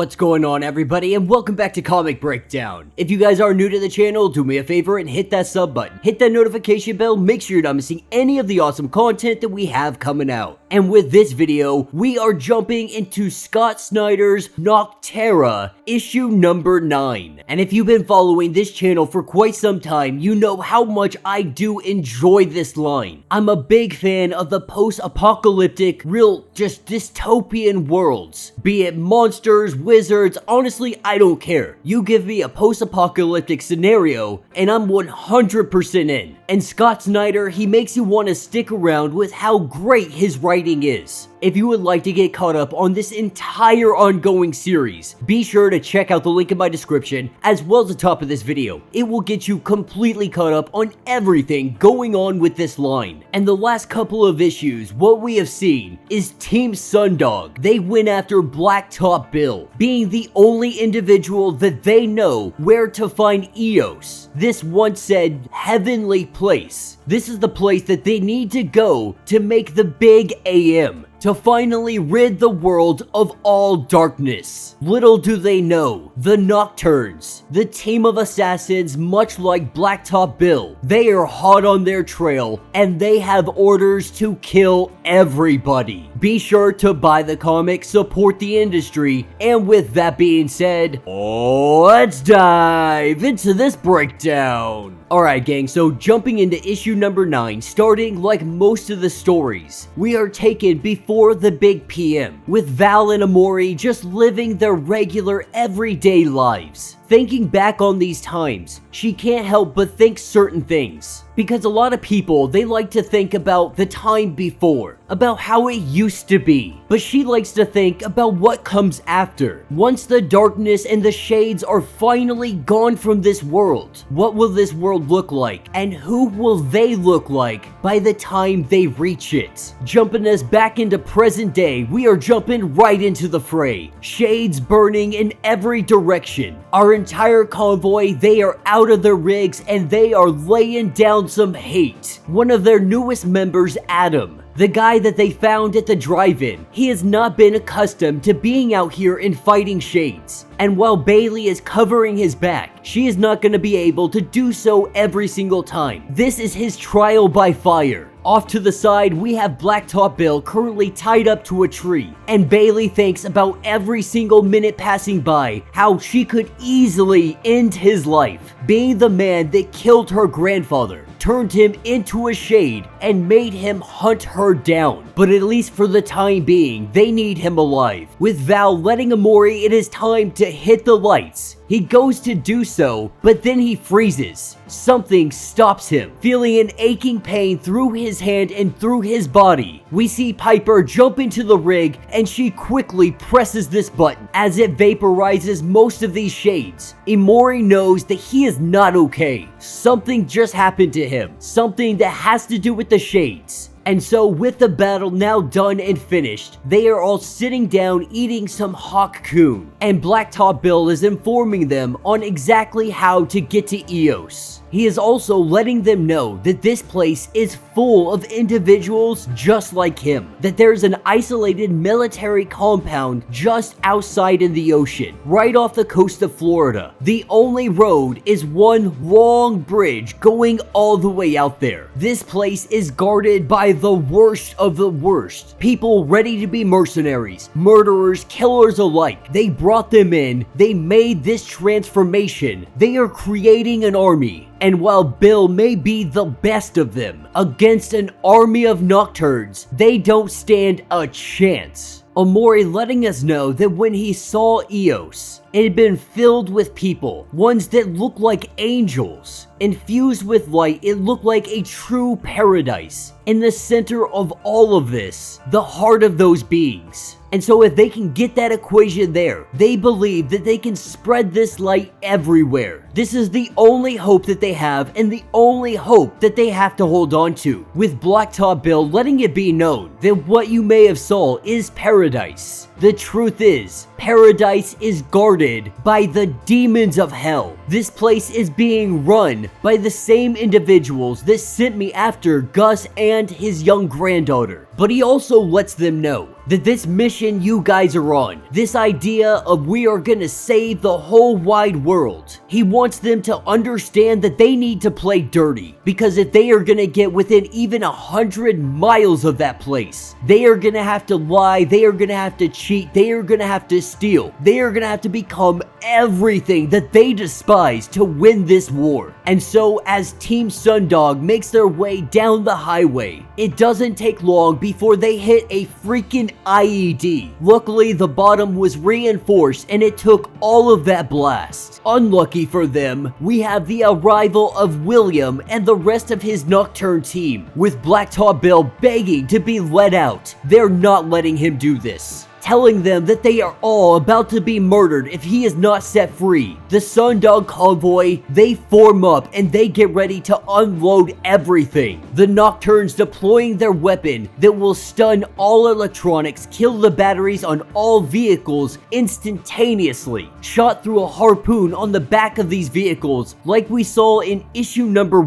What's going on, everybody, and welcome back to Comic Breakdown. If you guys are new to the channel, do me a favor and hit that sub button. Hit that notification bell, make sure you're not missing any of the awesome content that we have coming out. And with this video, we are jumping into Scott Snyder's Nocterra, issue number 9. And if you've been following this channel for quite some time, you know how much I do enjoy this line. I'm a big fan of the post-apocalyptic, real, just dystopian worlds. Be it monsters, wizards, honestly, I don't care. You give me a post-apocalyptic scenario, and I'm 100% in. And Scott Snyder, he makes you want to stick around with how great his writing is. If you would like to get caught up on this entire ongoing series, be sure to check out the link in my description as well as the top of this video. It will get you completely caught up on everything going on with this line. And the last couple of issues, what we have seen is Team Sundog. They went after Blacktop Bill, being the only individual that they know where to find Eos, this once said heavenly place. This is the place that they need to go to make the big AM, to finally rid the world of all darkness. Little do they know, the Nocturnes, the team of assassins much like Blacktop Bill, they are hot on their trail and they have orders to kill everybody. Be sure to buy the comic, support the industry, and with that being said, let's dive into this breakdown. Alright gang, so jumping into issue number 9, starting like most of the stories, we are taken before the big PM, with Val and Amori just living their regular everyday lives. Thinking back on these times, she can't help but think certain things. Because a lot of people, they like to think about the time before, about how it used to be. But she likes to think about what comes after. Once the darkness and the shades are finally gone from this world, what will this world look like? And who will they look like by the time they reach it? Jumping us back into present day, we are jumping right into the fray. Shades burning in every direction. Our entire convoy, they are out of their rigs and they are laying down some hate. One of their newest members, Adam, the guy that they found at the drive-in, he has not been accustomed to being out here and fighting shades. And while Bailey is covering his back, she is not going to be able to do so every single time. This is his trial by fire. Off to the side, we have Blacktop Bill currently tied up to a tree, and Bailey thinks about every single minute passing by how she could easily end his life, being the man that killed her grandfather, turned him into a shade, and made him hunt her down. But at least for the time being, they need him alive. With Val letting Amori it is time to hit the lights, he goes to do so, but then he freezes. Something stops him. Feeling an aching pain through his hand and through his body, we see Piper jump into the rig and she quickly presses this button as it vaporizes most of these shades. Amori knows that he is not okay. Something just happened to him. Something that has to do with the shades. And so with the battle now done and finished, they are all sitting down eating some hawk coon. And Blacktop Bill is informing them on exactly how to get to Eos. He is also letting them know that this place is full of individuals just like him. That there's an isolated military compound just outside in the ocean, right off the coast of Florida. The only road is one long bridge going all the way out there. This place is guarded by the worst of the worst. People ready to be mercenaries, murderers, killers alike. They brought them in, they made this transformation. They are creating an army. And while Bill may be the best of them, against an army of Nocturnes, they don't stand a chance. Amori letting us know that when he saw Eos, it had been filled with people, ones that looked like angels. Infused with light, it looked like a true paradise. In the center of all of this, the heart of those beings. And so if they can get that equation there, they believe that they can spread this light everywhere. This is the only hope that they have and the only hope that they have to hold on to, with Blacktop Bill letting it be known that what you may have saw is paradise. The truth is, paradise is guarded by the demons of hell. This place is being run by the same individuals that sent me after Gus and his young granddaughter. But he also lets them know that this mission you guys are on, this idea of we are gonna save the whole wide world, he wants them to understand that they need to play dirty, because if they are gonna get within even 100 miles of that place, they are gonna have to lie, they are gonna have to cheat, they are gonna have to steal, they are gonna have to become everything that they despise to win this war. And so as Team Sundog makes their way down the highway, it doesn't take long before they hit a freaking IED. Luckily, the bottom was reinforced and it took all of that blast. Unlucky for them, we have the arrival of William and the rest of his Nocturne team, with Blacktop Bill begging to be let out. They're not letting him do this, telling them that they are all about to be murdered if he is not set free. The Sundog convoy, they form up and they get ready to unload everything. The Nocturnes deploying their weapon that will stun all electronics, kill the batteries on all vehicles instantaneously, shot through a harpoon on the back of these vehicles like we saw in issue number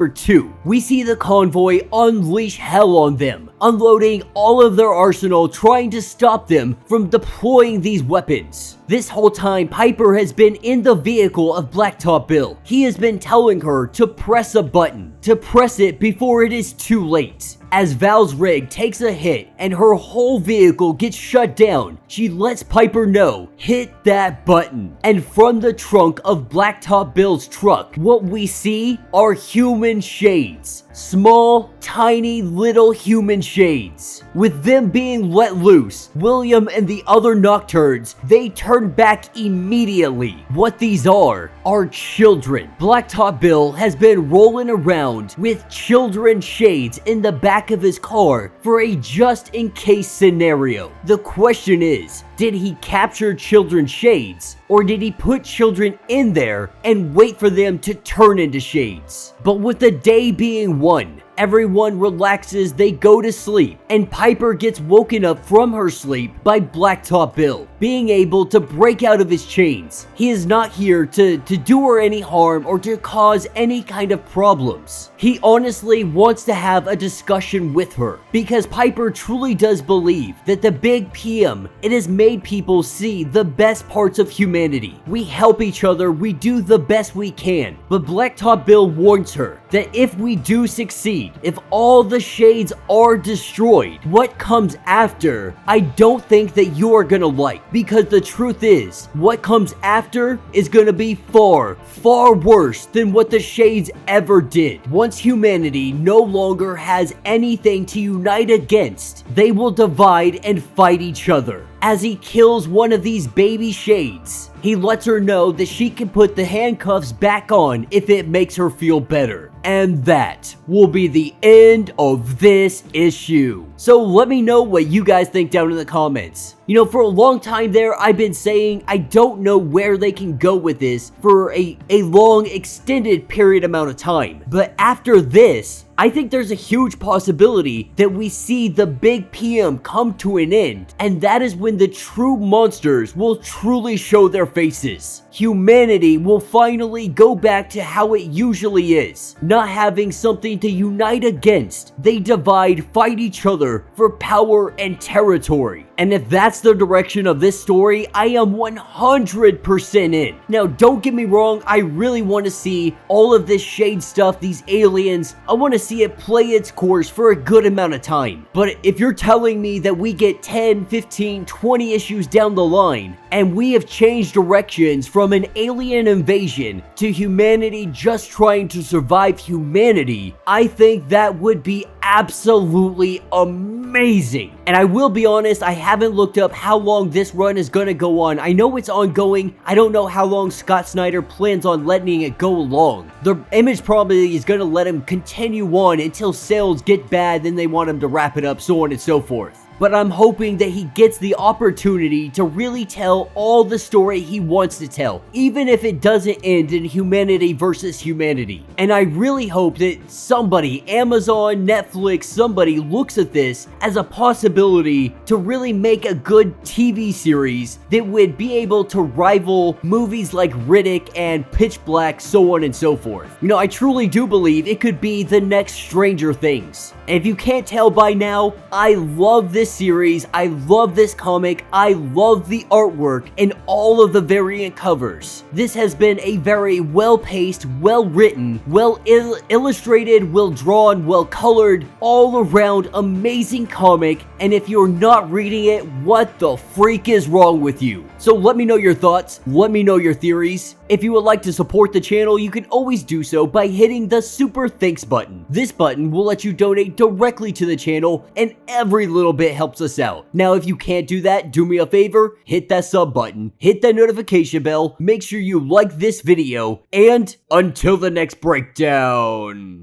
2. We see the convoy unleash hell on them, unloading all of their arsenal, trying to stop them from deploying these weapons. This whole time, Piper has been in the vehicle of Blacktop Bill. He has been telling her to press a button, to press it before it is too late. As Val's rig takes a hit and her whole vehicle gets shut down, she lets Piper know, hit that button. And from the trunk of Blacktop Bill's truck, what we see are human shades. Small, tiny, little human shades. With them being let loose, William and the other Nocturnes, they turn back immediately. What these are children. Blacktop Bill has been rolling around with children shades in the back of his car for a just-in-case scenario. The question is, did he capture children shades, or did he put children in there and wait for them to turn into shades? But with the day being won, everyone relaxes, they go to sleep, and Piper gets woken up from her sleep by Blacktop Bill, being able to break out of his chains. He is not here to do her any harm or to cause any kind of problems. He honestly wants to have a discussion with her, because Piper truly does believe that the Big PM, it has made people see the best parts of humanity. We help each other, we do the best we can, but Blacktop Bill warns her that if we do succeed, if all the shades are destroyed, what comes after, I don't think that you are gonna like, because the truth is, what comes after is gonna be far, far worse than what the shades ever did. Once humanity no longer has anything to unite against, they will divide and fight each other. As he kills one of these baby shades, he lets her know that she can put the handcuffs back on if it makes her feel better. And that will be the end of this issue. So let me know what you guys think down in the comments. You know, for a long time there, I've been saying I don't know where they can go with this for a long extended period amount of time. But after this, I think there's a huge possibility that we see the Big PM come to an end, and that is when the true monsters will truly show their faces. Humanity will finally go back to how it usually is, not having something to unite against. They divide, fight each other for power and territory. And if that's the direction of this story, I am 100% in. Now, don't get me wrong, I really want to see all of this shade stuff, these aliens, I want to see it play its course for a good amount of time. But if you're telling me that we get 10, 15, 20 issues down the line, and we have changed directions from an alien invasion to humanity just trying to survive humanity, I think that would be absolutely amazing. And I will be honest, I haven't looked up how long this run is gonna go on. I know it's ongoing. I don't know how long Scott Snyder plans on letting it go along. The Image probably is gonna let him continue on until sales get bad, then they want him to wrap it up, so on and so forth. but I'm hoping that he gets the opportunity to really tell all the story he wants to tell, even if it doesn't end in humanity versus humanity. And I really hope that somebody, Amazon, Netflix, somebody looks at this as a possibility to really make a good TV series that would be able to rival movies like Riddick and Pitch Black, so on and so forth. You know, I truly do believe it could be the next Stranger Things. And if you can't tell by now, I love this series, I love this comic, I love the artwork and all of the variant covers. This has been a very well-paced, well-written, well-illustrated, well-drawn, well-colored, all-around amazing comic, and if you're not reading it, what the freak is wrong with you? So let me know your thoughts, let me know your theories. If you would like to support the channel, you can always do so by hitting the Super Thanks button. This button will let you donate directly to the channel, and every little bit helps us out. Now, if you can't do that, do me a favor, hit that sub button, hit that notification bell, make sure you like this video, and until the next breakdown.